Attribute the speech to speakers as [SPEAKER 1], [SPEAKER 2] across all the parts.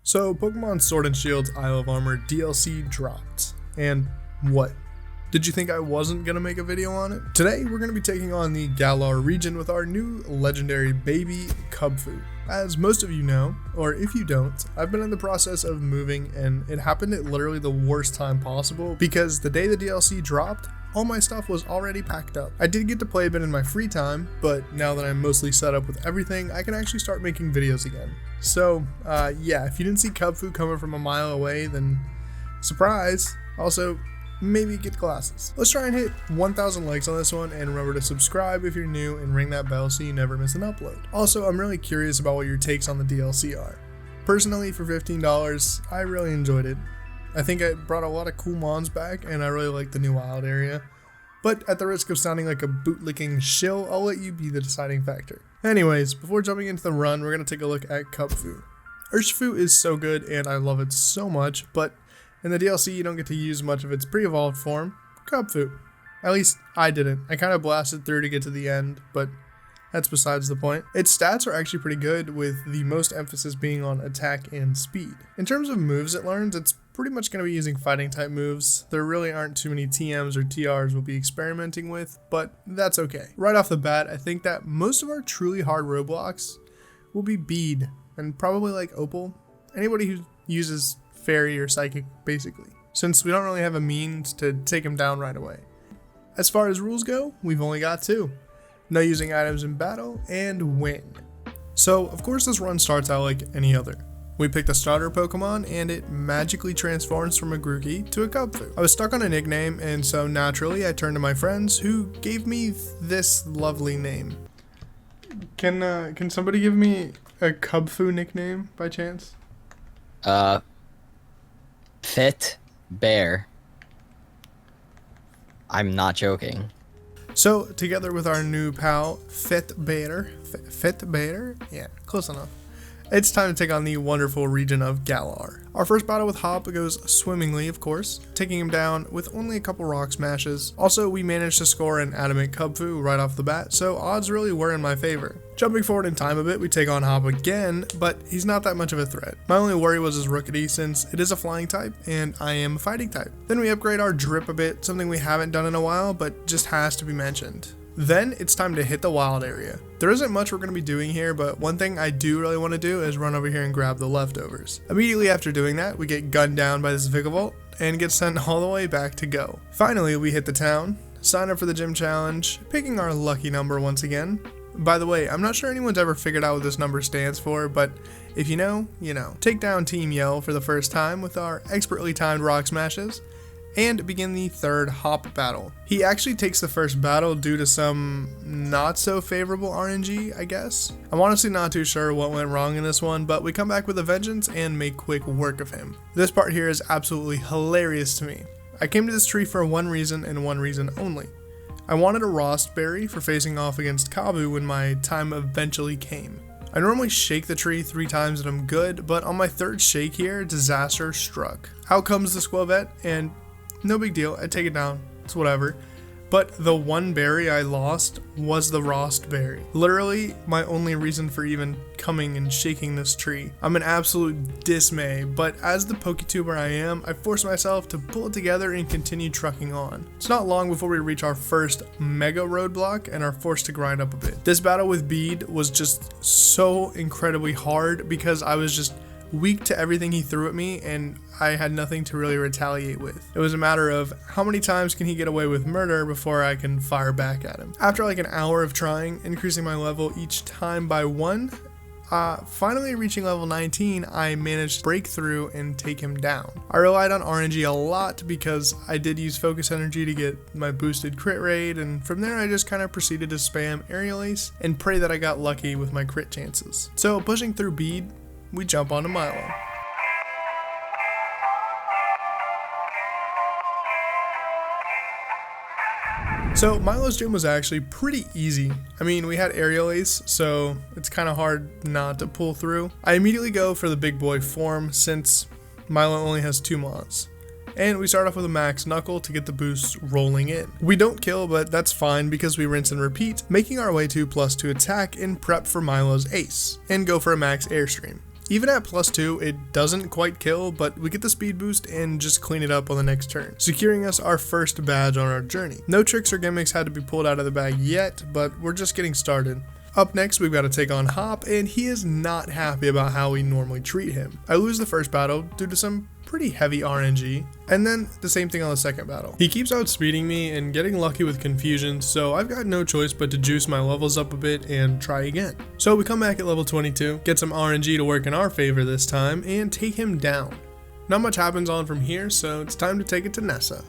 [SPEAKER 1] So, Pokemon Sword and Shield's Isle of Armor DLC dropped. And what? Did you think I wasn't going to make a video on it? Today, we're going to be taking on the Galar region with our new legendary baby, Kubfu. As most of you know, or if you don't, I've been in the process of moving and it happened at literally the worst time possible because the day the DLC dropped, all my stuff was already packed up. I did get to play a bit in my free time, but now that I'm mostly set up with everything, I can actually start making videos again. So, yeah, if you didn't see Kubfu coming from a mile away, then surprise. Also, maybe get glasses. Let's try and hit 1,000 likes on this one, and remember to subscribe if you're new and ring that bell so you never miss an upload. Also, I'm really curious about what your takes on the DLC are. Personally, for $15, I really enjoyed it. I think it brought a lot of cool mons back, and I really like the new wild area. But at the risk of sounding like a bootlicking shill, I'll let you be the deciding factor. Anyways, before jumping into the run, we're going to take a look at Kubfu. Urshifu is so good, and I love it so much, but in the DLC you don't get to use much of its pre-evolved form, Kubfu. At least I didn't. I kind of blasted through to get to the end, but that's besides the point. Its stats are actually pretty good, with the most emphasis being on attack and speed. In terms of moves it learns, it's pretty much going to be using fighting type moves. There really aren't too many TMs or TRs we'll be experimenting with, but that's okay. Right off the bat, I think that most of our truly hard roadblocks will be Bead, and probably like Opal. Anybody who uses Fairy or Psychic, basically, since we don't really have a means to take him down right away. As far as rules go, we've only got two. No using items in battle, and win. So, of course this run starts out like any other. We picked a starter Pokemon, and it magically transforms from a Grookey to a Kubfu. I was stuck on a nickname, and so naturally I turned to my friends, who gave me this lovely name. Can somebody give me a Kubfu nickname, by chance?
[SPEAKER 2] Fit Bear. I'm not joking.
[SPEAKER 1] So, together with our new pal, Fit Bear? Yeah, close enough. It's time to take on the wonderful region of Galar. Our first battle with Hop goes swimmingly, of course, taking him down with only a couple rock smashes. Also, we managed to score an adamant Kubfu right off the bat, so odds really were in my favor. Jumping forward in time a bit, we take on Hop again, but he's not that much of a threat. My only worry was his Rookity, since it is a flying type, and I am a fighting type. Then we upgrade our Drip a bit, something we haven't done in a while, but just has to be mentioned. Then it's time to hit the wild area. There isn't much we're going to be doing here, but one thing I do really want to do is run over here and grab the leftovers. Immediately after doing that, we get gunned down by this Vikavolt and get sent all the way back to go. Finally, we hit the town, sign up for the gym challenge, picking our lucky number once again. By the way, I'm not sure anyone's ever figured out what this number stands for, but if you know, you know. Take down Team Yell for the first time with our expertly timed rock smashes, and begin the third Hop battle. He actually takes the first battle due to some not so favorable RNG, I guess. I'm honestly not too sure what went wrong in this one, but we come back with a vengeance and make quick work of him. This part here is absolutely hilarious to me. I came to this tree for one reason and one reason only. I wanted a Rost Berry for facing off against Kabu when my time eventually came. I normally shake the tree 3 times and I'm good, but on my third shake here, disaster struck. Out comes the Squavette, and no big deal, I take it down, it's whatever. But the one berry I lost was the Rost Berry. Literally my only reason for even coming and shaking this tree. I'm in absolute dismay, but as the Poketuber I am, I force myself to pull it together and continue trucking on. It's not long before we reach our first mega roadblock and are forced to grind up a bit. This battle with Bead was just so incredibly hard because I was just weak to everything he threw at me, and I had nothing to really retaliate with. It was a matter of how many times can he get away with murder before I can fire back at him. After like an hour of trying, increasing my level each time by 1, finally reaching level 19, I managed to break through and take him down. I relied on RNG a lot because I did use focus energy to get my boosted crit rate, and from there I just kind of proceeded to spam Aerial Ace and pray that I got lucky with my crit chances. So pushing through Bead, we jump onto Milo. So Milo's gym was actually pretty easy. I mean, we had Aerial Ace, so it's kind of hard not to pull through. I immediately go for the big boy form since Milo only has 2 Moths. And we start off with a max Knuckle to get the boosts rolling in. We don't kill, but that's fine because we rinse and repeat, making our way to +2 attack and prep for Milo's Ace, and go for a max Airstream. Even at +2, it doesn't quite kill, but we get the speed boost and just clean it up on the next turn, securing us our first badge on our journey. No tricks or gimmicks had to be pulled out of the bag yet, but we're just getting started. Up next, we've got to take on Hop, and he is not happy about how we normally treat him. I lose the first battle due to some pretty heavy RNG, and then the same thing on the second battle. He keeps outspeeding me and getting lucky with confusion, so I've got no choice but to juice my levels up a bit and try again. So we come back at level 22, get some RNG to work in our favor this time, and take him down. Not much happens on from here, so it's time to take it to Nessa.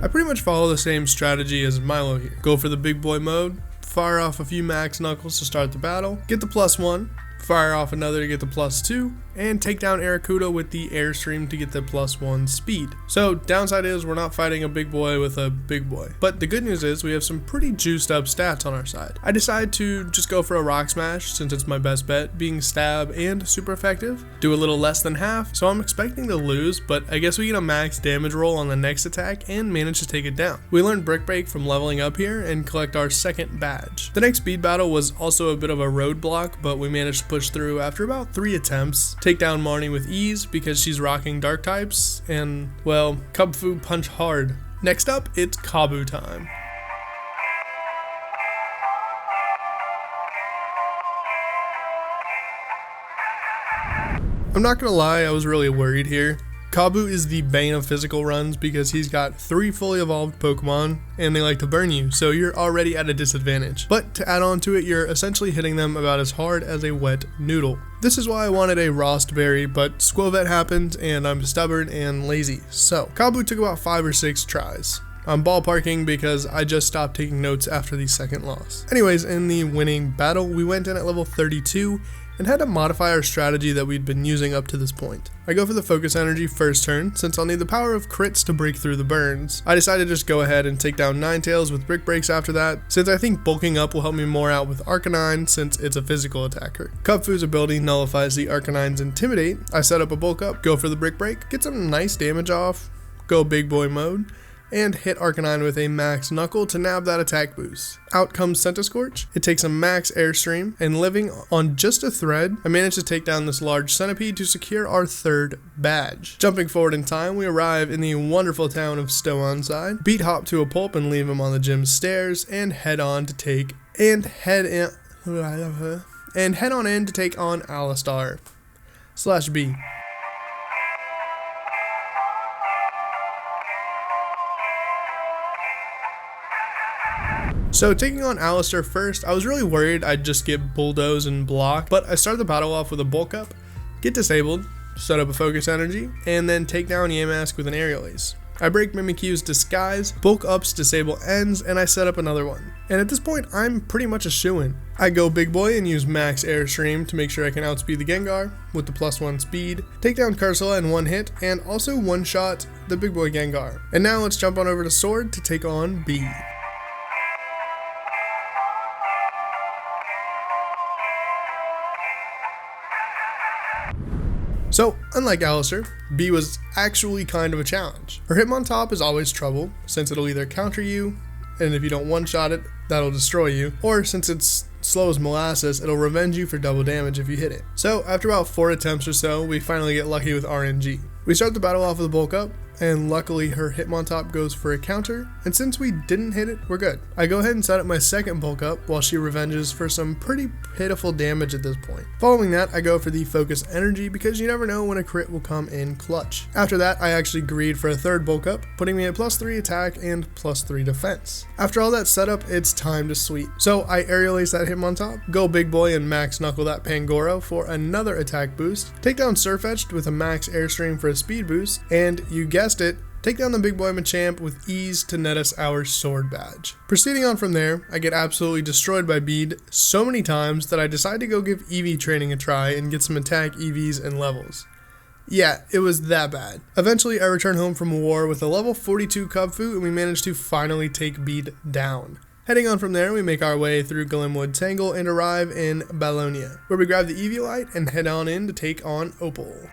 [SPEAKER 1] I pretty much follow the same strategy as Milo here. Go for the big boy mode, fire off a few max knuckles to start the battle, get the +1, fire off another to get the +2, and take down Arrokuda with the airstream to get the +1 speed. So downside is we're not fighting a big boy with a big boy. But the good news is we have some pretty juiced up stats on our side. I decided to just go for a rock smash since it's my best bet, being stab and super effective. Do a little less than half, so I'm expecting to lose, but I guess we get a max damage roll on the next attack and manage to take it down. We learned Brick Break from leveling up here and collect our second badge. The next speed battle was also a bit of a roadblock, but we managed to push through after about 3 attempts. Take down Marnie with ease because she's rocking dark types, and well, Kubfu punch hard. Next up, it's Kabu time. I'm not gonna lie, I was really worried here. Kabu is the bane of physical runs because he's got 3 fully evolved Pokemon and they like to burn you, so you're already at a disadvantage. But to add on to it, you're essentially hitting them about as hard as a wet noodle. This is why I wanted a Rostberry, but Squovet happened and I'm stubborn and lazy. So Kabu took about 5 or 6 tries. I'm ballparking because I just stopped taking notes after the second loss. Anyways, in the winning battle, we went in at level 32 and had to modify our strategy that we'd been using up to this point. I go for the focus energy first turn, since I'll need the power of crits to break through the burns. I decided to just go ahead and take down Ninetales with Brick Breaks after that, since I think bulking up will help me more out with Arcanine since it's a physical attacker. Kubfu's ability nullifies the Arcanine's Intimidate. I set up a bulk up, go for the Brick Break, get some nice damage off, go big boy mode, and hit Arcanine with a max knuckle to nab that attack boost. Out comes Centiskorch. It takes a max airstream, and living on just a thread, I managed to take down this large centipede to secure our third badge. Jumping forward in time, we arrive in the wonderful town of Stow-on-Side, beat Hop to a pulp and leave him on the gym stairs, and head on in to take on Alistar/B. So taking on Alistar first, I was really worried I'd just get bulldozed and blocked, but I started the battle off with a bulk up, get disabled, set up a focus energy, and then take down Yamask with an aerial ace. I break Mimikyu's disguise, bulk ups disable ends, and I set up another one. And at this point, I'm pretty much a shoo-in. I go big boy and use max airstream to make sure I can outspeed the Gengar with the +1 speed, take down Cursula in one hit, and also one-shot the big boy Gengar. And now let's jump on over to Sword to take on B. So, unlike Alistar, B was actually kind of a challenge. Her Hitmontop is always trouble, since it'll either counter you, and if you don't one-shot it, that'll destroy you, or since it's slow as molasses, it'll revenge you for double damage if you hit it. So, after about 4 attempts or so, we finally get lucky with RNG. We start the battle off with a bulk up, and luckily her Hitmontop goes for a counter, and since we didn't hit it, we're good. I go ahead and set up my second bulk up while she revenges for some pretty pitiful damage at this point. Following that, I go for the focus energy because you never know when a crit will come in clutch. After that, I actually greed for a third bulk up, putting me at +3 attack and +3 defense. After all that setup, it's time to sweep. So I aerial ace that Hitmontop, go big boy and max knuckle that Pangoro for another attack boost, take down Surfetched with a max airstream for a speed boost, and you guessed it, take down the big boy Machamp with ease to net us our sword badge. Proceeding on from there, I get absolutely destroyed by Bede so many times that I decide to go give EV training a try and get some attack EVs and levels. Yeah, it was that bad. Eventually, I return home from war with a level 42 Kubfu and we manage to finally take Bede down. Heading on from there, we make our way through Glimwood Tangle and arrive in Ballonia, where we grab the Eviolite and head on in to take on Opal.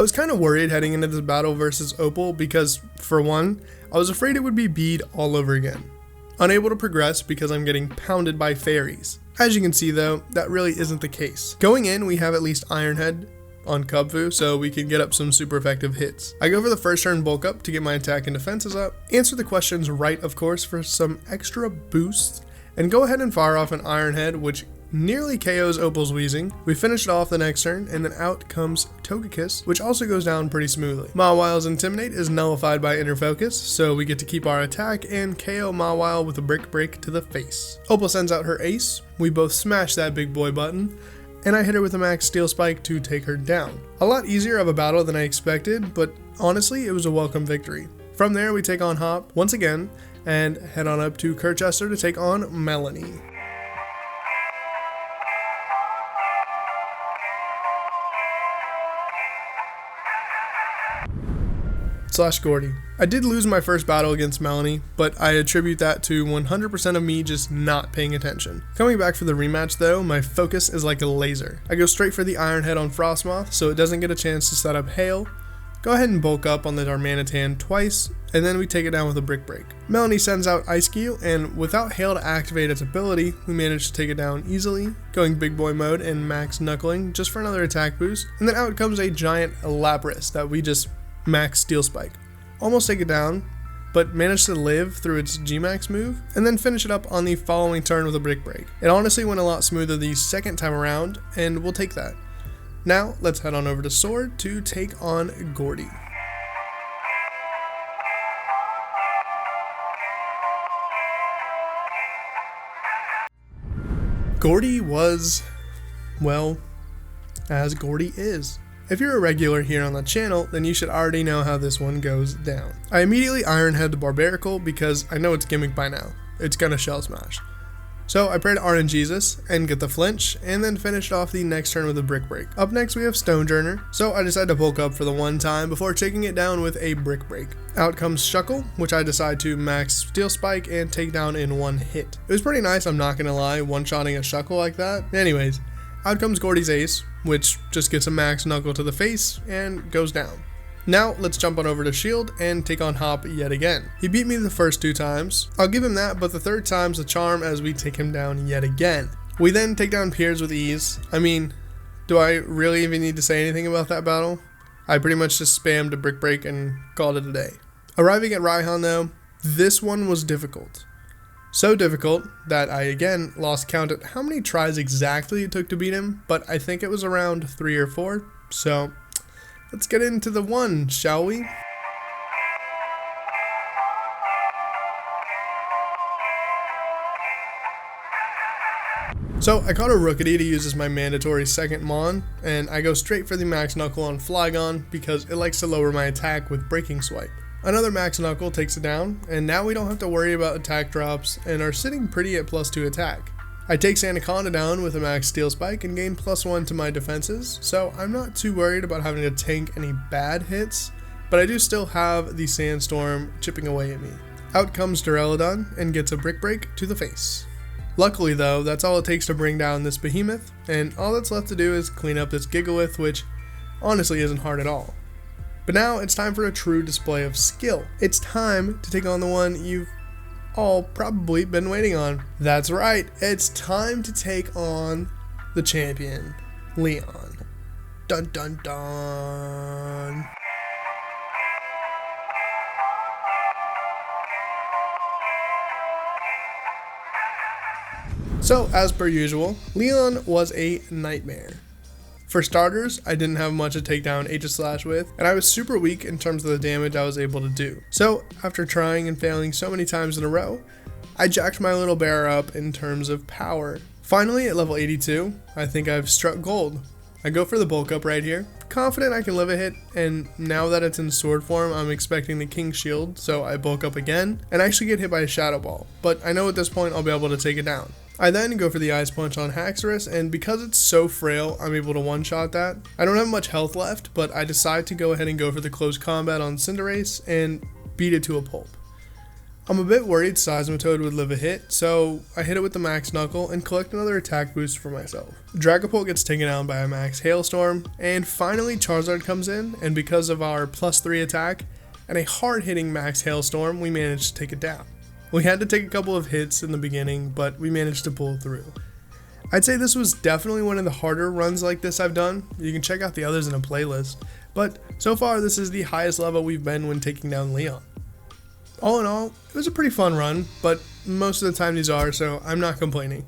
[SPEAKER 1] I was kind of worried heading into this battle versus Opal because, for one, I was afraid it would be Bead all over again. Unable to progress because I'm getting pounded by fairies. As you can see though, that really isn't the case. Going in, we have at least Ironhead on Kubfu, so we can get up some super effective hits. I go for the first turn bulk up to get my attack and defenses up, answer the questions right of course for some extra boosts, and go ahead and fire off an Ironhead which nearly KOs Opal's Wheezing. We finish it off the next turn, and then out comes Togekiss, which also goes down pretty smoothly. Mawile's Intimidate is nullified by Inner Focus, so we get to keep our attack and KO Mawile with a Brick Break to the face. Opal sends out her Ace, we both smash that big boy button, and I hit her with a Max Steel Spike to take her down. A lot easier of a battle than I expected, but honestly it was a welcome victory. From there we take on Hop once again, and head on up to Kirchester to take on Melanie. / Gordy. I did lose my first battle against Melanie, but I attribute that to 100% of me just not paying attention. Coming back for the rematch though, my focus is like a laser. I go straight for the Ironhead on Frostmoth so it doesn't get a chance to set up Hail. Go ahead and bulk up on the Darmanitan twice, and then we take it down with a Brick Break. Melanie sends out Ice-Q, and without Hail to activate its ability, we manage to take it down easily, going big boy mode and max knuckling just for another attack boost, and then out comes a giant Lapras that we just Max Steel Spike. Almost take it down, but managed to live through its G-Max move, and then finish it up on the following turn with a Brick Break. It honestly went a lot smoother the second time around, and we'll take that. Now, let's head on over to Sword to take on Gordy. Gordy was, well, as Gordy is. If you're a regular here on the channel, then you should already know how this one goes down. I immediately Ironhead the Barbarical because I know it's gimmick by now. It's gonna Shell Smash. So I pray to RNGesus and get the flinch, and then finished off the next turn with a Brick Break. Up next we have Stonejourner, so I decide to bulk up for the one time before taking it down with a Brick Break. Out comes Shuckle, which I decide to Max Steel Spike and take down in one hit. It was pretty nice, I'm not gonna lie, one-shotting a Shuckle like that. Anyways, out comes Gordy's Ace, which just gets a Max Knuckle to the face and goes down. Now, let's jump on over to Shield and take on Hop yet again. He beat me the first 2 times. I'll give him that, but the third time's a charm as we take him down yet again. We then take down Piers with ease. I mean, do I really even need to say anything about that battle? I pretty much just spammed a Brick Break and called it a day. Arriving at Raihan though, this one was difficult. So difficult that I again lost count at how many tries exactly it took to beat him, but I think it was around 3 or 4, so let's get into the one, shall we? So I caught a Rookity to use as my mandatory second Mon, and I go straight for the Max Knuckle on Flygon because it likes to lower my attack with Breaking Swipe. Another Max Knuckle takes it down, and now we don't have to worry about attack drops and are sitting pretty at +2 attack. I take Sandaconda down with a Max Steel Spike and gain +1 to my defenses, so I'm not too worried about having to tank any bad hits, but I do still have the Sandstorm chipping away at me. Out comes Duraludon and gets a Brick Break to the face. Luckily though, that's all it takes to bring down this behemoth, and all that's left to do is clean up this Gigalith, which honestly isn't hard at all. But now it's time for a true display of skill. It's time to take on the one you've all probably been waiting on. That's right, it's time to take on the champion, Leon. Dun dun dun. So, as per usual, Leon was a nightmare. For starters, I didn't have much to take down Aegislash with, and I was super weak in terms of the damage I was able to do. So, after trying and failing so many times in a row, I jacked my little bear up in terms of power. Finally, at level 82, I think I've struck gold. I go for the bulk up right here, confident I can live a hit, and now that it's in sword form, I'm expecting the King Shield, so I bulk up again, and actually get hit by a Shadow Ball, but I know at this point I'll be able to take it down. I then go for the Ice Punch on Haxorus, and because it's so frail, I'm able to one-shot that. I don't have much health left, but I decide to go ahead and go for the close combat on Cinderace and beat it to a pulp. I'm a bit worried Seismitoad would live a hit, so I hit it with the Max Knuckle and collect another attack boost for myself. Dragapult gets taken down by a Max Hailstorm, and finally Charizard comes in, and because of our +3 attack and a hard-hitting Max Hailstorm, we managed to take it down. We had to take a couple of hits in the beginning, but we managed to pull through. I'd say this was definitely one of the harder runs like this I've done. You can check out the others in a playlist, but so far this is the highest level we've been when taking down Leon. All in all, it was a pretty fun run, but most of the time these are, so I'm not complaining.